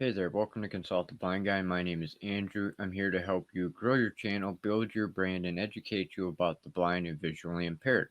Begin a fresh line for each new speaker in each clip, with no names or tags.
Hey there, welcome to Consult the Blind Guy. My name is Andrew. I'm here to help you grow your channel, build your brand, and educate you about the blind and visually impaired.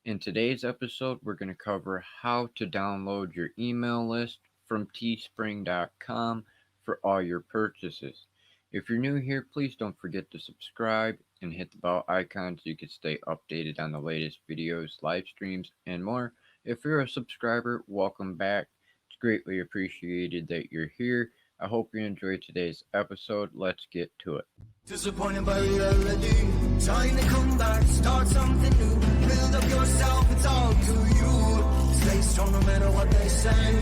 In today's episode, we're going to cover how to download your email list from teespring.com for all your purchases. If you're new here, please don't forget to subscribe and hit the bell icon so you can stay updated on the latest videos, live streams, and more. If you're a subscriber, welcome back. It's greatly appreciated that you're here. I hope you enjoyed today's episode. Let's get to it.
Disappointed by reality, time to come back, start something new, build up yourself, it's all to you. Stay strong no matter what they say,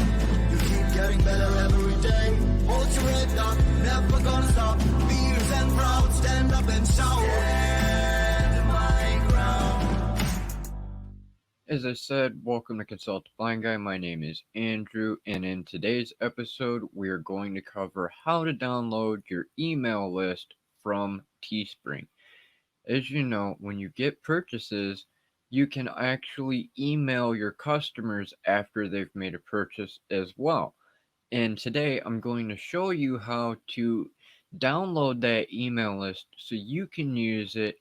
you keep getting better every day. Hold your head up, never gonna stop, fierce and proud, stand up and shout. Stand my ground.
As I said, welcome to Consult the Blind Guy. My name is Andrew, and in today's episode, we are going to cover how to download your email list from Teespring. As you know, when you get purchases, you can actually email your customers after they've made a purchase as well. And today, I'm going to show you how to download that email list so you can use it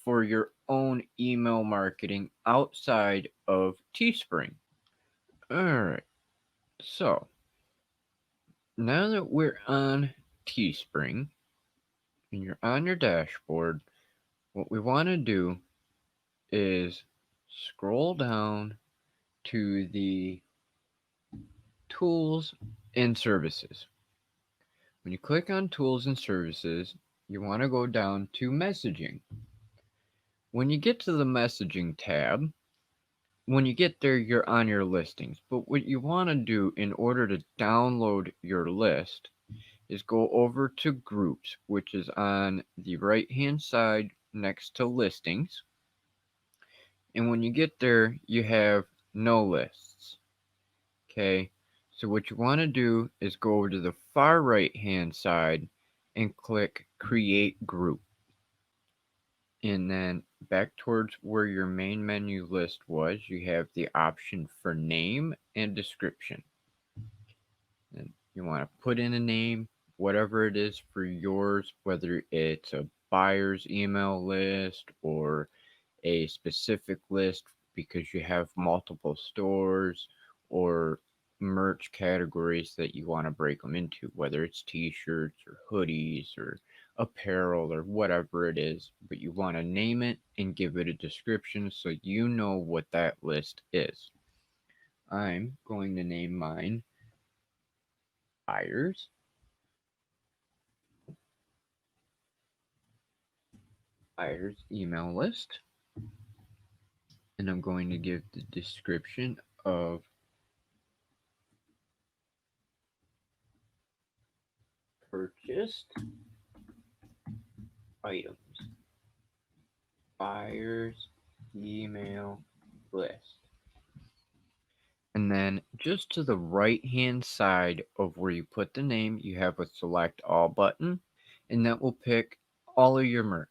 for your own email marketing outside of Teespring. Alright, so now that we're on Teespring and you're on your dashboard, what we want to do is scroll down to the Tools and Services. When you click on Tools and Services, you want to go down to Messaging. When you get to the Messaging tab, when you get there, you're on your listings. But what you want to do in order to download your list is go over to Groups, which is on the right-hand side next to Listings. And when you get there, you have No Lists. Okay, so what you want to do is go over to the far right-hand side and click Create Group. And then back towards where your main menu list was, you have the option for name and description. And you want to put in a name, whatever it is for yours, whether it's a buyer's email list or a specific list because you have multiple stores or merch categories that you want to break them into, whether it's t-shirts or hoodies or apparel or whatever it is, but you want to name it and give it a description so you know what that list is. I'm going to name mine buyers email list, and I'm going to give the description of purchased items, buyer's email list. And then just to the right hand side of where you put the name, you have a select all button, and that will pick all of your merch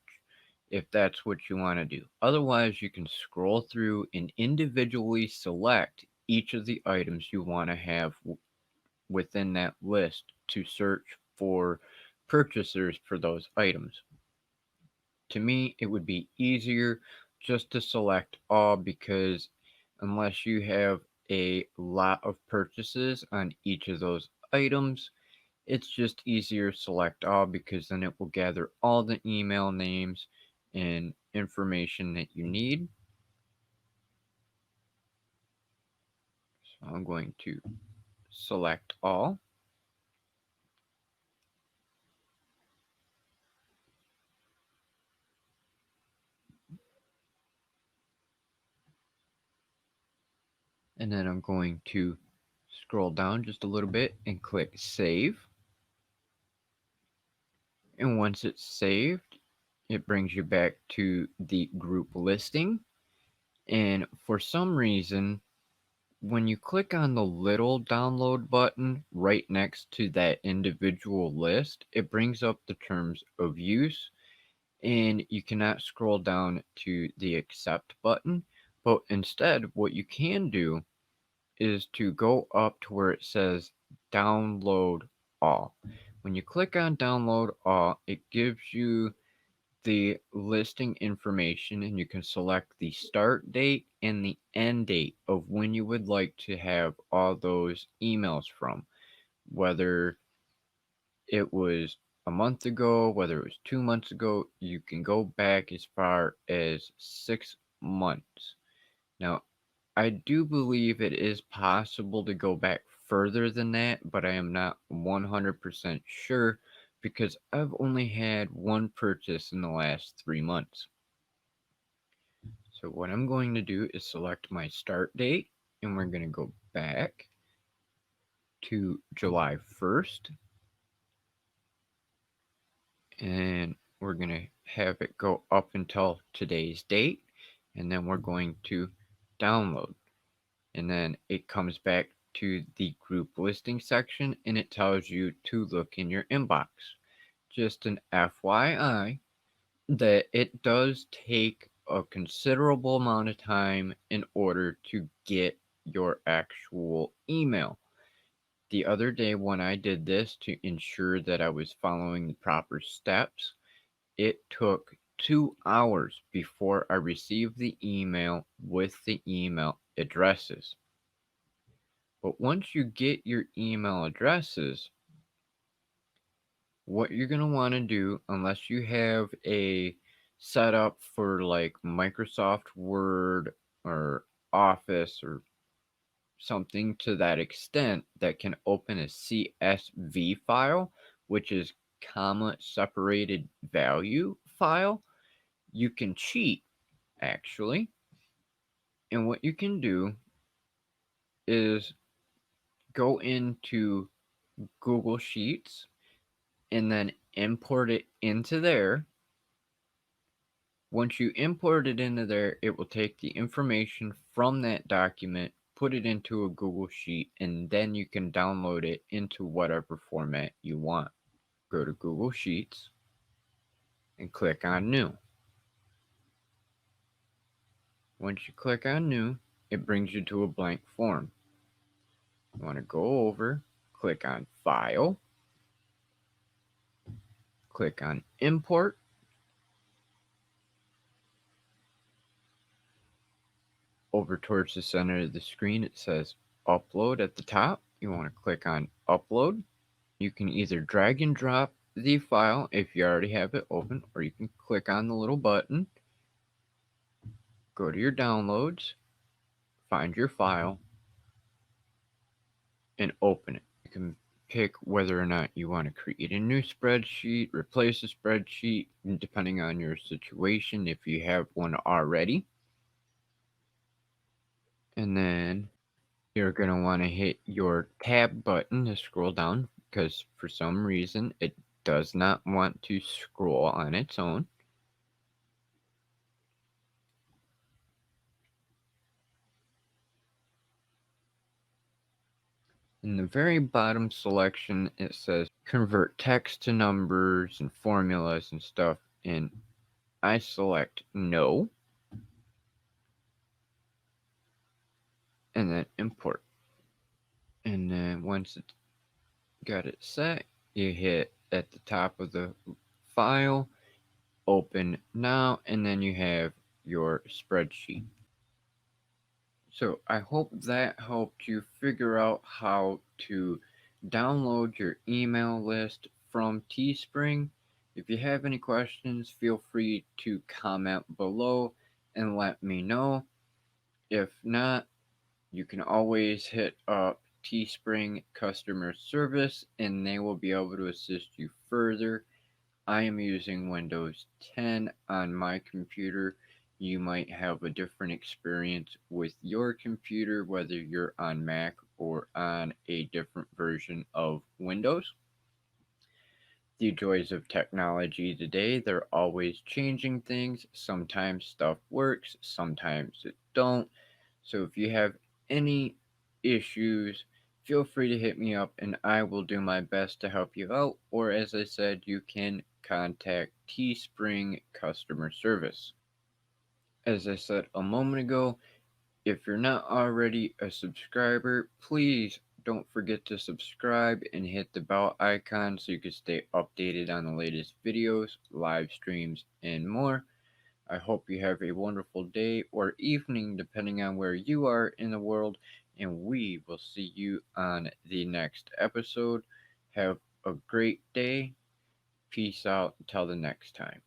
if that's what you want to do. Otherwise, you can scroll through and individually select each of the items you want to have within that list to search for purchasers for those items. To me, it would be easier just to select all, because unless you have a lot of purchases on each of those items, it's just easier to select all, because then it will gather all the email names and information that you need. So I'm going to select all. And then I'm going to scroll down just a little bit and click Save. And once it's saved, it brings you back to the group listing. And for some reason, when you click on the little download button right next to that individual list, it brings up the terms of use, and you cannot scroll down to the accept button. But instead, what you can do is to go up to where it says download all. When you click on download all, it gives you the listing information, and you can select the start date and the end date of when you would like to have all those emails from, whether it was a month ago, whether it was 2 months ago. You can go back as far as 6 months. Now, I do believe it is possible to go back further than that, but I am not 100% sure because I've only had one purchase in the last 3 months. So what I'm going to do is select my start date, and we're going to go back to July 1st, and we're going to have it go up until today's date, and then we're going to download. And then it comes back to the group listing section, and it tells you to look in your inbox. Just an FYI that it does take a considerable amount of time in order to get your actual email. The other day when I did this to ensure that I was following the proper steps, it took 2 hours before I received the email with the email addresses. But once you get your email addresses, what you're going to want to do, unless you have a setup for like Microsoft Word or Office or something to that extent that can open a CSV file, which is comma separated value file, you can cheat actually. And what you can do is go into Google Sheets and then import it into there. Once you import it into there, it will take the information from that document, put it into a Google Sheet, and then you can download it into whatever format you want. Go to Google Sheets and click on New. Once you click on New, it brings you to a blank form. You want to go over, click on File, click on Import, over towards the center of the screen it says Upload at the top. You want to click on Upload. You can either drag and drop the file if you already have it open, or you can click on the little button, go to your downloads, find your file, and open it. You can pick whether or not you want to create a new spreadsheet, replace a spreadsheet, depending on your situation if you have one already. And then you're going to want to hit your tab button to scroll down, because for some reason it does not want to scroll on its own. In the very bottom selection, it says convert text to numbers and formulas and stuff, and I select no, and then import. And then once it's got it set, you hit at the top of the file, open now, and then you have your spreadsheet. So I hope that helped you figure out how to download your email list from Teespring. If you have any questions, feel free to comment below and let me know. If not, you can always hit up Teespring customer service and they will be able to assist you further. I am using Windows 10 on my computer. You might have a different experience with your computer, whether you're on Mac or on a different version of Windows. The joys of technology today, they're always changing things. Sometimes stuff works, sometimes it don't. So if you have any issues, feel free to hit me up and I will do my best to help you out. Or as I said, you can contact Teespring customer service. As I said a moment ago, if you're not already a subscriber, please Don't forget to subscribe and hit the bell icon so you can stay updated on the latest videos, live streams, and more. I hope you have a wonderful day or evening, depending on where you are in the world, and we will see you on the next episode. Have a great day. Peace out until the next time.